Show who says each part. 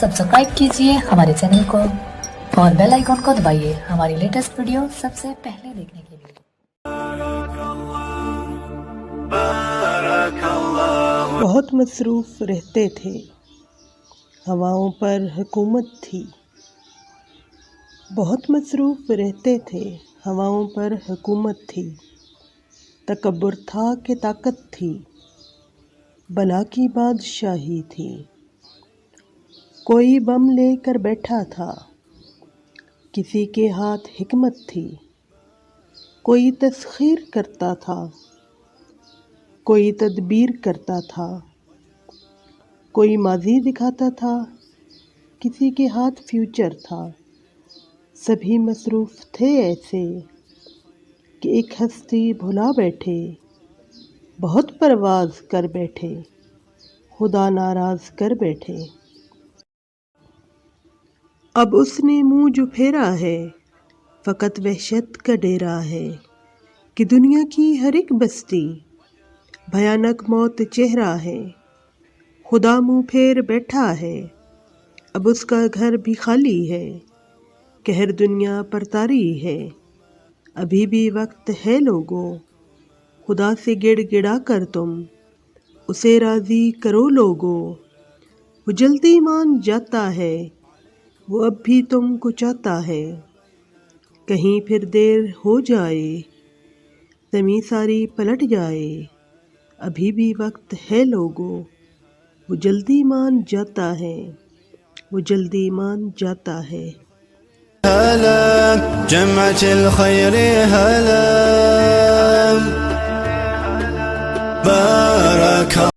Speaker 1: Subscribe कीजिए हमारे channel को और बेल आइकॉन को दबाइए हमारी लेटेस्ट वीडियो सबसे पहले देखने के लिए।
Speaker 2: बहुत मसरूफ़ रहते थे, हवाओं पर हुकूमत थी। बहुत मसरूफ़ रहते थे, हवाओं पर हुकूमत थी। तकब्बुर था कि ताकत थी, बला की बादशाही थी। कोई बम लेकर बैठा था, किसी के हाथ हिकमत थी। कोई तस्खीर करता था, कोई तदबीर करता था। कोई माजी दिखाता था, किसी के हाथ फ्यूचर था। सभी मसरूफ़ थे ऐसे कि एक हस्ती भुला बैठे। बहुत परवाज़ कर बैठे, खुदा नाराज़ कर बैठे। अब उसने मुँह जो फेरा है, फ़कत वहशत का डेरा है कि दुनिया की हर एक बस्ती भयानक मौत चेहरा है। खुदा मुँह फेर बैठा है, अब उसका घर भी खाली है। कहर दुनिया पर तारी है, अभी भी वक्त है लोगों। खुदा से गिड़गिड़ा कर तुम उसे राज़ी करो लोगों। वो जल्दी मान जाता है, वो अब भी तुमको चाहता है। कहीं फिर देर हो जाए, ज़मीं सारी पलट जाए। अभी भी वक्त है लोगों, वो जल्दी मान जाता है, वो जल्दी मान जाता है।
Speaker 3: هلا جمعة الخير هلا بارك